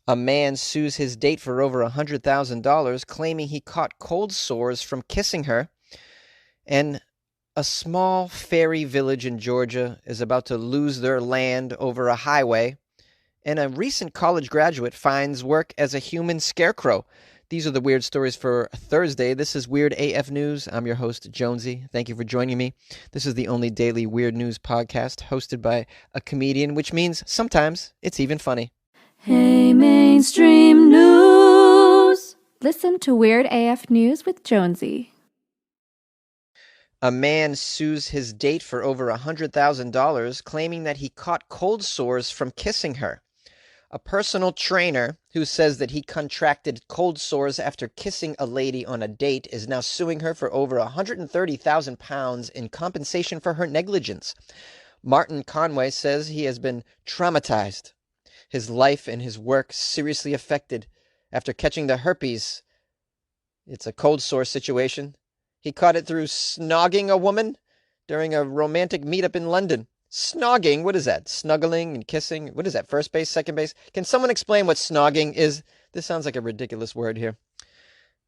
A man sues his date for over $100,000, claiming he caught cold sores from kissing her. And a small fairy village in Georgia is about to lose their land over a highway. And a recent college graduate finds work as a human scarecrow. These are the weird stories for Thursday. This is Weird AF News. I'm your host, Jonesy. Thank you for joining me. This is the only daily weird news podcast hosted by a comedian, which means sometimes it's even funny. Hey, mainstream news! Listen to Weird AF News with Jonesy. A man sues his date for over $100,000, claiming that he caught cold sores from kissing her. A personal trainer who says that he contracted cold sores after kissing a lady on a date is now suing her for over £130,000 in compensation for her negligence. Martin Conway says he has been traumatized. His life and his work seriously affected after catching the herpes. It's a cold sore situation. He caught it through snogging a woman during a romantic meetup in London. Snogging? What is that? Snuggling and kissing? What is that? First base, second base? Can someone explain what snogging is? This sounds like a ridiculous word here.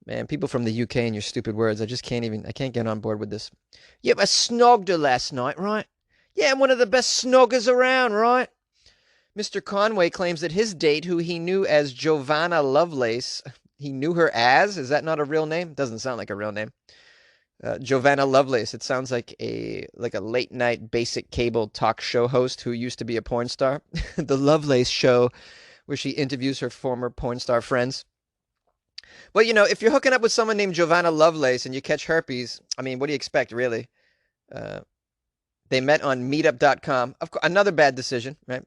Man, people from the UK and your stupid words, I can't get on board with this. Yeah, I snogged her last night, right? Yeah, I'm one of the best snoggers around, right? Mr. Conway claims that his date, who he knew as Giovanna Lovelace, he knew her as? Is that not a real name? Doesn't sound like a real name. Giovanna Lovelace. It sounds like a late night basic cable talk show host who used to be a porn star. The Lovelace Show, where she interviews her former porn star friends. Well, if you're hooking up with someone named Giovanna Lovelace and you catch herpes, I mean, what do you expect, really? They met on meetup.com. Of course, another bad decision, right?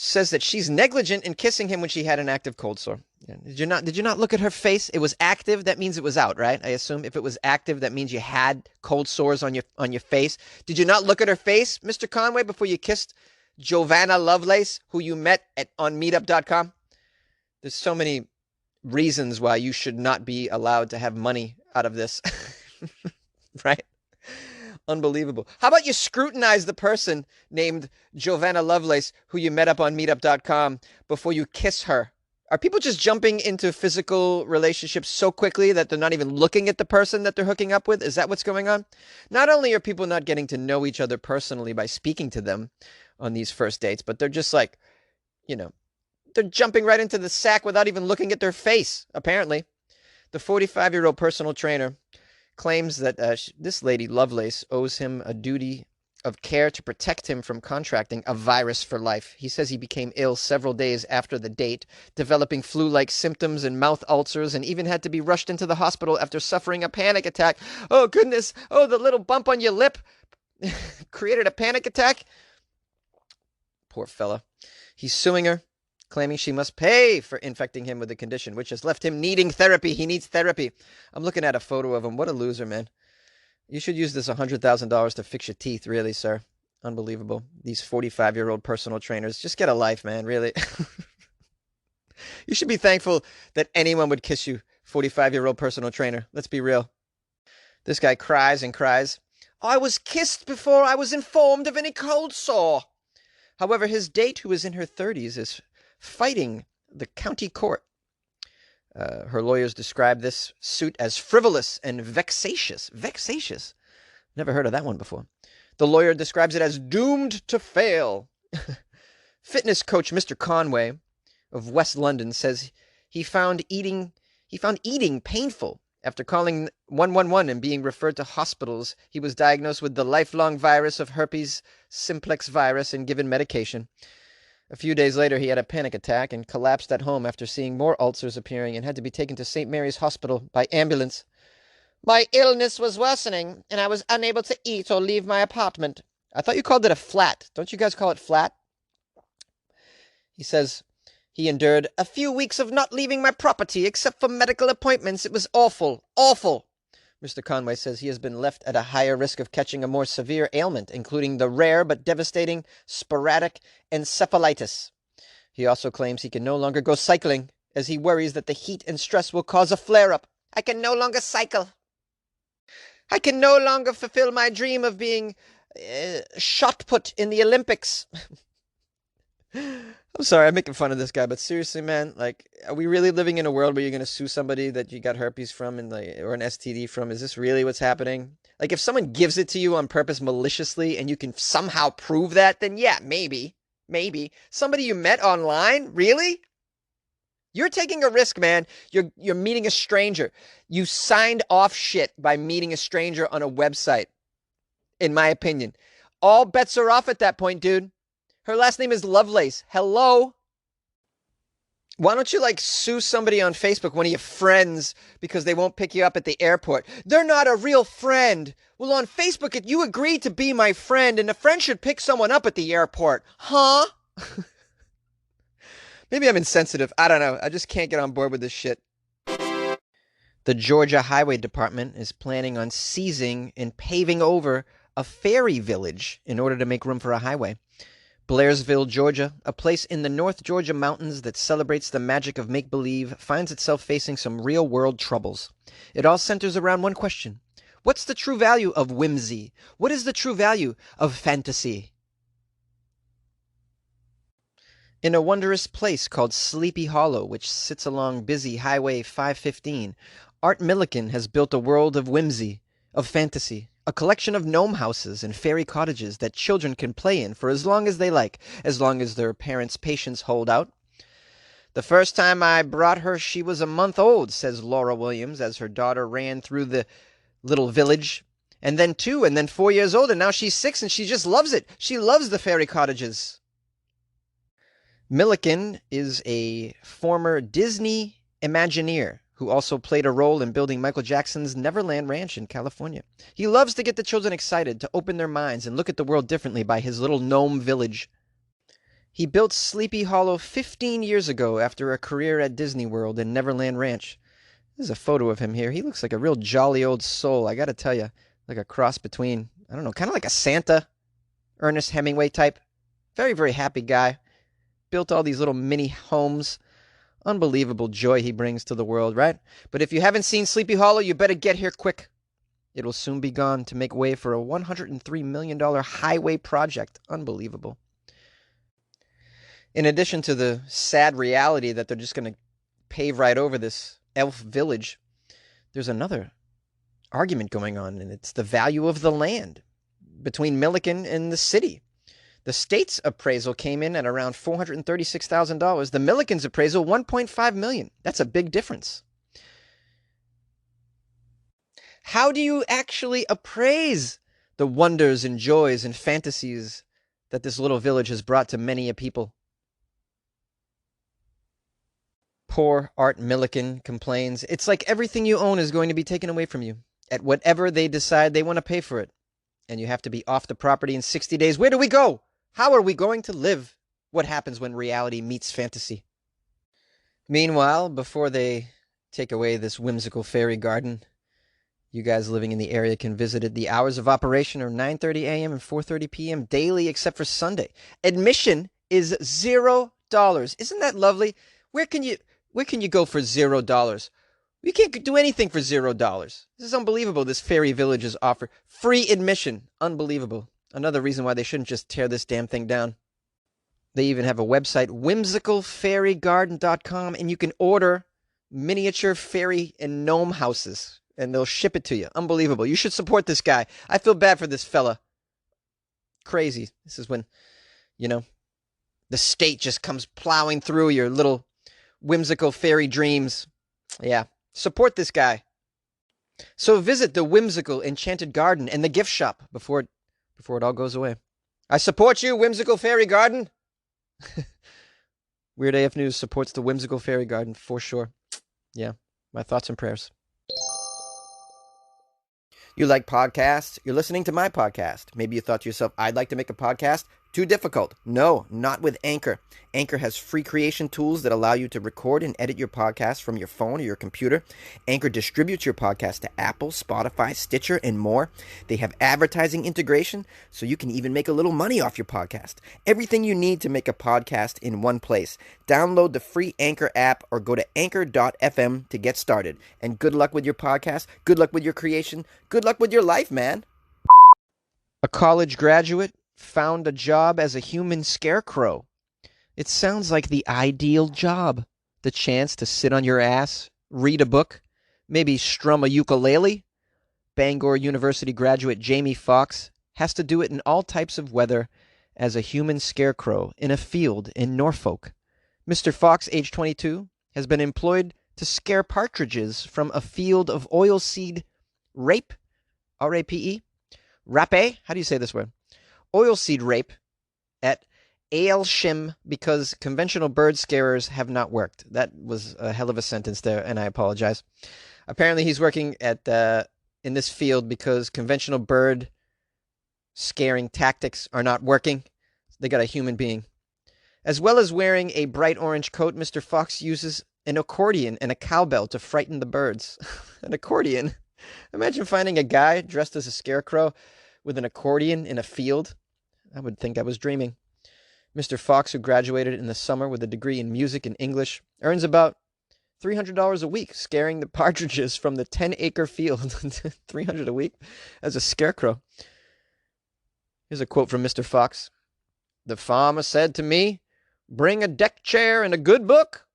Says that she's negligent in kissing him when she had an active cold sore. Did you not look at her face? It was active. That means it was out, right? I assume if it was active, that means you had cold sores on your face. Did you not look at her face, Mr. Conway, before you kissed Giovanna Lovelace, who you met on meetup.com? There's so many reasons why you should not be allowed to have money out of this. Right? Unbelievable. How about you scrutinize the person named Giovanna Lovelace who you met up on meetup.com before you kiss her? Are people just jumping into physical relationships so quickly that they're not even looking at the person that they're hooking up with? Is that what's going on? Not only are people not getting to know each other personally by speaking to them on these first dates, but they're just like, they're jumping right into the sack without even looking at their face, apparently. The 45-year-old personal trainer claims that this lady, Lovelace, owes him a duty of care to protect him from contracting a virus for life. He says he became ill several days after the date, developing flu-like symptoms and mouth ulcers, and even had to be rushed into the hospital after suffering a panic attack. Oh, goodness. Oh, the little bump on your lip created a panic attack. Poor fella. He's suing her, claiming she must pay for infecting him with the condition, which has left him needing therapy. He needs therapy. I'm looking at a photo of him. What a loser, man. You should use this $100,000 to fix your teeth, really, sir. Unbelievable. These 45-year-old personal trainers. Just get a life, man, really. You should be thankful that anyone would kiss you, 45-year-old personal trainer. Let's be real. This guy cries and cries. I was kissed before I was informed of any cold sore. However, his date, who is in her 30s, is fighting the county court. Her lawyers describe this suit as frivolous and vexatious. Vexatious? Never heard of that one before. The lawyer describes it as doomed to fail. Fitness coach Mr. Conway of West London says he found eating painful. After calling 111 and being referred to hospitals, he was diagnosed with the lifelong virus of herpes simplex virus and given medication. A few days later, he had a panic attack and collapsed at home after seeing more ulcers appearing and had to be taken to St. Mary's Hospital by ambulance. My illness was worsening, and I was unable to eat or leave my apartment. I thought you called it a flat. Don't you guys call it flat? He says he endured a few weeks of not leaving my property except for medical appointments. It was awful. Awful. Mr. Conway says he has been left at a higher risk of catching a more severe ailment, including the rare but devastating sporadic encephalitis. He also claims he can no longer go cycling, as he worries that the heat and stress will cause a flare-up. I can no longer cycle. I can no longer fulfill my dream of being shot put in the Olympics. I'm sorry, I'm making fun of this guy, but seriously, man, like, are we really living in a world where you're gonna sue somebody that you got herpes from and like, or an STD from? Is this really what's happening? Like, if someone gives it to you on purpose maliciously and you can somehow prove that, then yeah, maybe, maybe. Somebody you met online, really? You're taking a risk, man. You're meeting a stranger. You signed off shit by meeting a stranger on a website, in my opinion. All bets are off at that point, dude. Her last name is Lovelace. Hello? Why don't you like sue somebody on Facebook, one of your friends, because they won't pick you up at the airport? They're not a real friend. Well, on Facebook, you agreed to be my friend, and a friend should pick someone up at the airport. Huh? Maybe I'm insensitive. I don't know. I just can't get on board with this shit. The Georgia Highway Department is planning on seizing and paving over a fairy village in order to make room for a highway. Blairsville, Georgia, a place in the North Georgia mountains that celebrates the magic of make-believe, finds itself facing some real-world troubles. It all centers around one question. What's the true value of whimsy? What is the true value of fantasy? In a wondrous place called Sleepy Hollow, which sits along busy Highway 515, Art Milliken has built a world of whimsy, of fantasy, a collection of gnome houses and fairy cottages that children can play in for as long as they like, as long as their parents' patience hold out. The first time I brought her, she was a month old, says Laura Williams, as her daughter ran through the little village. And then 2, and then 4 years old, and now she's 6, and she just loves it. She loves the fairy cottages. Milliken is a former Disney Imagineer who also played a role in building Michael Jackson's Neverland Ranch in California. He loves to get the children excited, to open their minds and look at the world differently by his little gnome village. He built Sleepy Hollow 15 years ago after a career at Disney World and Neverland Ranch. There's a photo of him here. He looks like a real jolly old soul, I gotta tell you. Like a cross between, I don't know, kind of like a Santa, Ernest Hemingway type. Very, very happy guy. Built all these little mini homes. Unbelievable joy he brings to the world, right? But if you haven't seen Sleepy Hollow, you better get here quick. It will soon be gone to make way for a $103 million highway project. Unbelievable. In addition to the sad reality that they're just going to pave right over this elf village, there's another argument going on, and it's the value of the land between Milliken and the city. The state's appraisal came in at around $436,000. The Milliken's appraisal, $1.5 million. That's a big difference. How do you actually appraise the wonders and joys and fantasies that this little village has brought to many a people? Poor Art Milliken complains, it's like everything you own is going to be taken away from you at whatever they decide they want to pay for it. And you have to be off the property in 60 days. Where do we go? How are we going to live? What happens when reality meets fantasy? Meanwhile, before they take away this whimsical fairy garden, you guys living in the area can visit it. The hours of operation are 9:30 a.m. and 4:30 p.m. daily except for Sunday. Admission is $0. Isn't that lovely? Where can you go for $0? You can't do anything for $0. This is unbelievable. This fairy village is offered free admission. Unbelievable. Another reason why they shouldn't just tear this damn thing down. They even have a website, whimsicalfairygarden.com, and you can order miniature fairy and gnome houses, and they'll ship it to you. Unbelievable. You should support this guy. I feel bad for this fella. Crazy. This is when, the state just comes plowing through your little whimsical fairy dreams. Yeah. Support this guy. So visit the whimsical enchanted garden and the gift shop before it all goes away. I support you, Whimsical Fairy Garden. Weird AF News supports the Whimsical Fairy Garden for sure. Yeah, my thoughts and prayers. You like podcasts? You're listening to my podcast. Maybe you thought to yourself, I'd like to make a podcast. Too difficult. No, not with Anchor. Anchor has free creation tools that allow you to record and edit your podcast from your phone or your computer. Anchor distributes your podcast to Apple, Spotify, Stitcher, and more. They have advertising integration, so you can even make a little money off your podcast. Everything you need to make a podcast in one place. Download the free Anchor app or go to anchor.fm to get started. And good luck with your podcast. Good luck with your creation. Good luck with your life, man. A college graduate found a job as a human scarecrow. It sounds like the ideal job. The chance to sit on your ass, read a book, maybe strum a ukulele. Bangor University graduate Jamie Foxx has to do it in all types of weather as a human scarecrow in a field in Norfolk. Mr. Fox, age 22, has been employed to scare partridges from a field of oilseed rape, R-A-P-E, rape, how do you say this word? Oilseed rape at Aylsham because conventional bird scarers have not worked. That was a hell of a sentence there, and I apologize. Apparently he's working at in this field because conventional bird scaring tactics are not working. They got a human being. As well as wearing a bright orange coat, Mr. Fox uses an accordion and a cowbell to frighten the birds. An accordion? Imagine finding a guy dressed as a scarecrow with an accordion in a field. I would think I was dreaming. Mr. Fox, who graduated in the summer with a degree in music and English, earns about $300 a week scaring the partridges from the 10-acre field. $300 a week as a scarecrow. Here's a quote from Mr. Fox. "The farmer said to me, 'Bring a deck chair and a good book,'"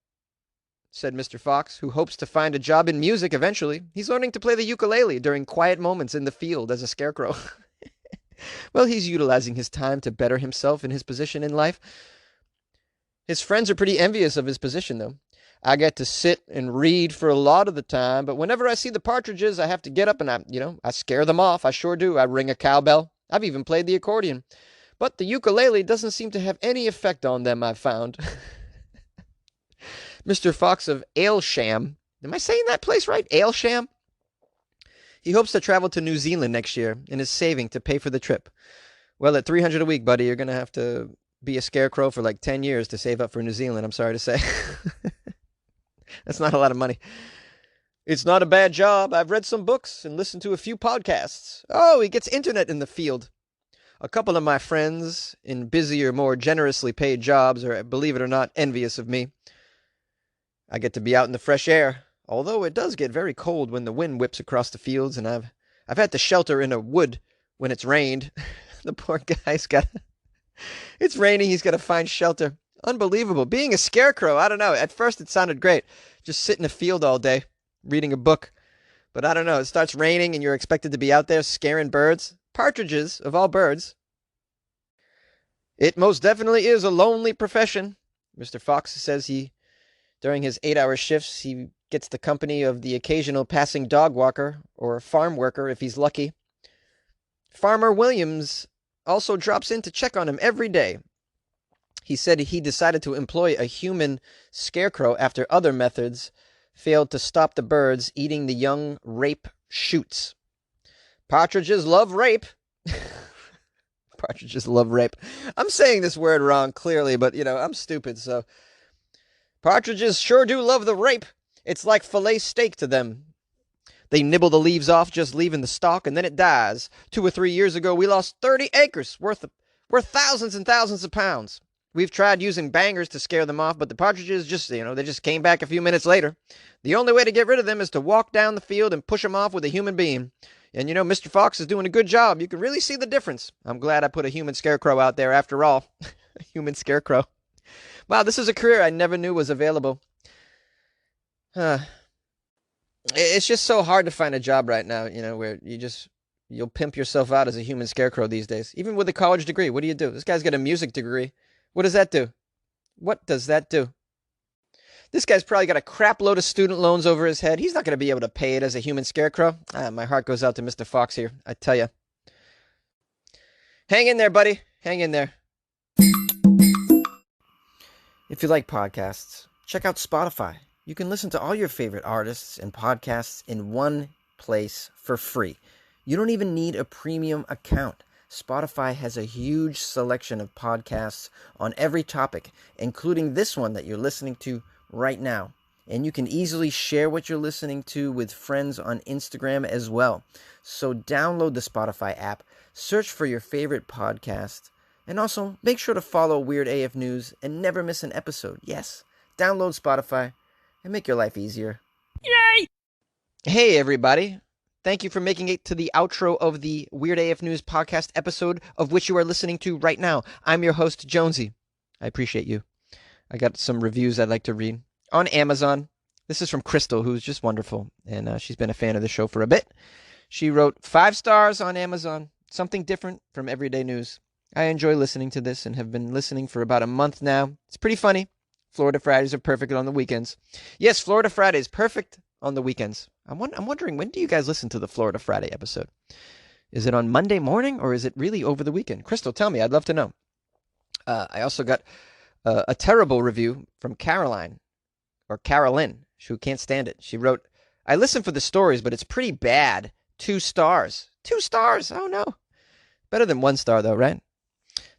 said Mr. Fox, who hopes to find a job in music eventually. He's learning to play the ukulele during quiet moments in the field as a scarecrow. Well, he's utilizing his time to better himself in his position in life. His friends are pretty envious of his position, though. "I get to sit and read for a lot of the time, but whenever I see the partridges, I have to get up and I scare them off. I sure do. I ring a cowbell. I've even played the accordion. But the ukulele doesn't seem to have any effect on them, I've found." Mr. Fox of Aylsham. Am I saying that place right? Aylsham? He hopes to travel to New Zealand next year and is saving to pay for the trip. Well, at $300 a week, buddy, you're going to have to be a scarecrow for like 10 years to save up for New Zealand, I'm sorry to say. That's not a lot of money. "It's not a bad job. I've read some books and listened to a few podcasts." Oh, he gets internet in the field. "A couple of my friends in busier, more generously paid jobs are, believe it or not, envious of me. I get to be out in the fresh air, although it does get very cold when the wind whips across the fields, and I've had to shelter in a wood when it's rained." The poor guy's got... It's raining, he's got to find shelter. Unbelievable. Being a scarecrow, I don't know. At first it sounded great. Just sit in a field all day, reading a book. But I don't know, it starts raining and you're expected to be out there scaring birds. Partridges, of all birds. "It most definitely is a lonely profession." Mr. Fox says during his 8-hour shifts, he gets the company of the occasional passing dog walker or farm worker if he's lucky. Farmer Williams also drops in to check on him every day. He said he decided to employ a human scarecrow after other methods failed to stop the birds eating the young rape shoots. Partridges love rape. Partridges love rape. I'm saying this word wrong, clearly, but, I'm stupid, so... Partridges sure do love the rape. It's like filet steak to them. They nibble the leaves off, just leaving the stalk, and then it dies. 2 or 3 years ago, we lost 30 acres worth thousands and thousands of pounds. We've tried using bangers to scare them off, but the partridges they just came back a few minutes later. The only way to get rid of them is to walk down the field and push them off with a human being. And Mr. Fox is doing a good job. You can really see the difference. I'm glad I put a human scarecrow out there after all." A human scarecrow. Wow, this is a career I never knew was available. It's just so hard to find a job right now, where you'll pimp yourself out as a human scarecrow these days. Even with a college degree, what do you do? This guy's got a music degree. What does that do? What does that do? This guy's probably got a crap load of student loans over his head. He's not going to be able to pay it as a human scarecrow. My heart goes out to Mr. Fox here, I tell you. Hang in there, buddy. Hang in there. If you like podcasts, check out Spotify. You can listen to all your favorite artists and podcasts in one place for free. You don't even need a premium account. Spotify has a huge selection of podcasts on every topic, including this one that you're listening to right now. And you can easily share what you're listening to with friends on Instagram as well. So download the Spotify app, search for your favorite podcast, and also make sure to follow Weird AF News and never miss an episode. Yes, download Spotify and make your life easier. Yay! Hey, everybody. Thank you for making it to the outro of the Weird AF News podcast episode, of which you are listening to right now. I'm your host, JONESY. I appreciate you. I got some reviews I'd like to read on Amazon. This is from Crystal, who's just wonderful, and she's been a fan of the show for a bit. She wrote 5 stars on Amazon, something different from everyday news. I enjoy listening to this and have been listening for about a month now. It's pretty funny. Florida Fridays are perfect on the weekends. Yes, Florida Friday is perfect on the weekends. I'm wondering, when do you guys listen to the Florida Friday episode? Is it on Monday morning or is it really over the weekend? Crystal, tell me. I'd love to know. I also got a terrible review from Caroline, or Carolyn, who can't stand it. She wrote, I listen for the stories, but it's pretty bad. 2 stars. 2 stars. Oh, no. Better than 1 star, though, right?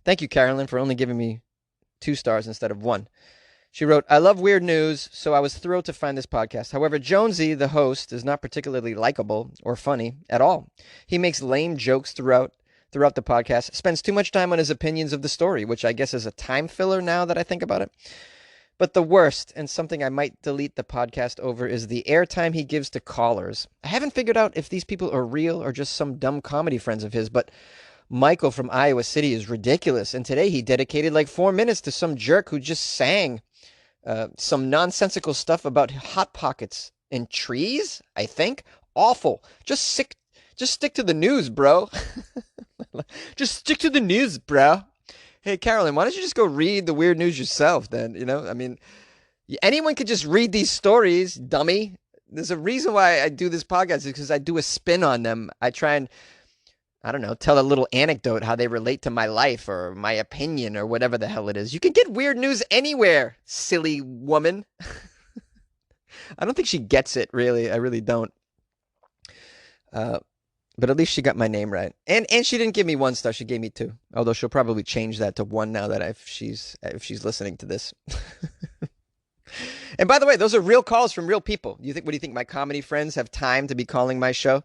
Thank you, Carolyn, for only giving me 2 stars instead of 1. She wrote, I love weird news, so I was thrilled to find this podcast. However, Jonesy, the host, is not particularly likable or funny at all. He makes lame jokes throughout the podcast, spends too much time on his opinions of the story, which I guess is a time filler now that I think about it. But the worst, and something I might delete the podcast over, is the airtime he gives to callers. I haven't figured out if these people are real or just some dumb comedy friends of his, but Michael from Iowa City is ridiculous, and today he dedicated like 4 minutes to some jerk who just sang some nonsensical stuff about hot pockets and trees, I think. Awful. Just stick to the news, bro. Just stick to the news, bro. Hey, Carolyn, why don't you just go read the weird news yourself then? I mean, anyone could just read these stories, dummy. There's a reason why I do this podcast, is because I do a spin on them. I try and, I don't know, tell a little anecdote, how they relate to my life or my opinion or whatever the hell it is. You can get weird news anywhere, silly woman. I don't think she gets it, really. I really don't. But at least she got my name right. And she didn't give me 1 star. She gave me 2. Although she'll probably change that to 1 now that if she's listening to this. And by the way, those are real calls from real people. What do you think? My comedy friends have time to be calling my show?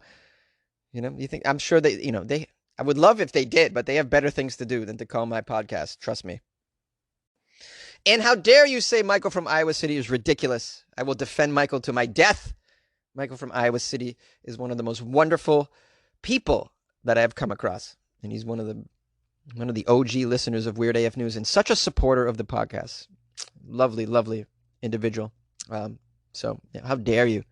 You think? I'm sure they, I would love if they did, but they have better things to do than to call my podcast. Trust me. And how dare you say Michael from Iowa City is ridiculous? I will defend Michael to my death. Michael from Iowa City is one of the most wonderful people that I have come across, and he's one of the OG listeners of Weird AF News and such a supporter of the podcast. Lovely, lovely individual. So how dare you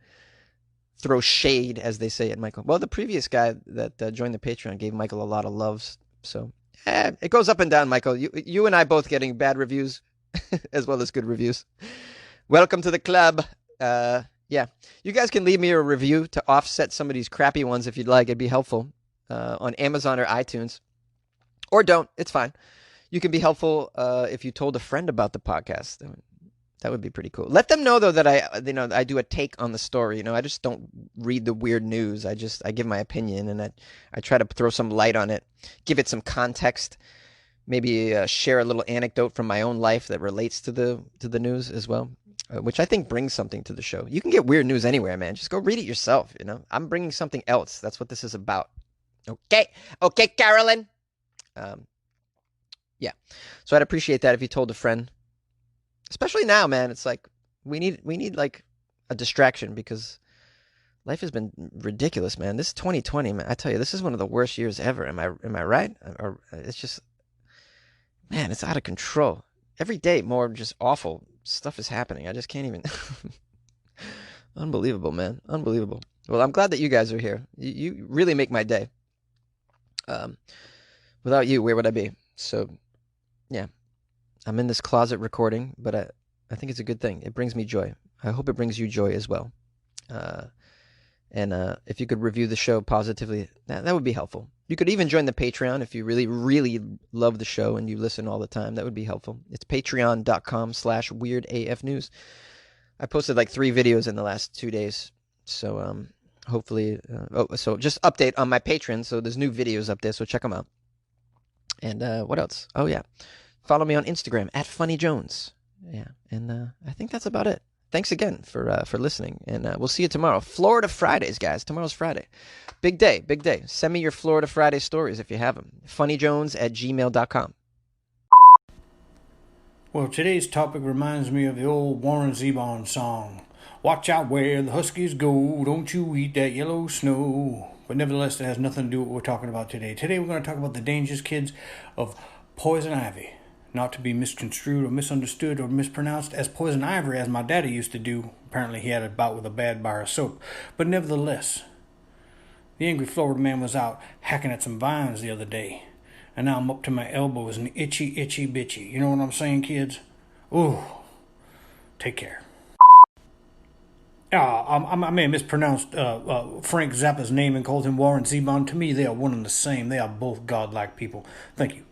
throw shade, as they say at Michael? Well, the previous guy that joined the Patreon gave Michael a lot of loves. So it goes up and down, Michael. You and I both getting bad reviews as well as good reviews. Welcome to the club. Yeah, you guys can leave me a review to offset some of these crappy ones if you'd like. It'd be helpful on Amazon or iTunes. Or don't. It's fine. You can be helpful if you told a friend about the podcast. That would be pretty cool. Let them know, though, that I do a take on the story. I just don't read the weird news. I give my opinion, and I try to throw some light on it, give it some context, maybe share a little anecdote from my own life that relates to the news as well. Which I think brings something to the show. You can get weird news anywhere, man. Just go read it yourself, I'm bringing something else. That's what this is about. Okay, Carolyn. Yeah. So I'd appreciate that if you told a friend. Especially now, man. It's like we need like a distraction, because life has been ridiculous, man. This 2020, man, I tell you, this is one of the worst years ever. Am I right? Or it's just, man, it's out of control. Every day more just awful stuff is happening. I just can't even. Unbelievable, man. Unbelievable. Well, I'm glad that you guys are here. You really make my day. Without you, where would I be? So, yeah. I'm in this closet recording, but I think it's a good thing. It brings me joy. I hope it brings you joy as well. And if you could review the show positively, that would be helpful. You could even join the Patreon if you really, really love the show and you listen all the time. That would be helpful. It's patreon.com/weirdafnews. I posted like 3 videos in the last 2 days. So hopefully, so just update on my Patreon. So there's new videos up there, so check them out. And what else? Oh, yeah. Follow me on Instagram @FunnyJones. Yeah, and I think that's about it. Thanks again for listening, and we'll see you tomorrow. Florida Fridays, guys. Tomorrow's Friday. Big day, big day. Send me your Florida Friday stories if you have them. funnyjones@gmail.com. Well, today's topic reminds me of the old Warren Zevon song. Watch out where the huskies go, don't you eat that yellow snow. But nevertheless, it has nothing to do with what we're talking about today. Today we're going to talk about the dangerous kids of poison ivy. not to be misconstrued or misunderstood or mispronounced as poison ivory as my daddy used to do. Apparently he had a bout with a bad bar of soap. But nevertheless, the angry Florida man was out hacking at some vines the other day, and now I'm up to my elbows in itchy, itchy, bitchy. You know what I'm saying, kids? Ooh, take care. I may have mispronounced Frank Zappa's name and called him Warren Zevon. To me, they are one and the same. They are both godlike people. Thank you.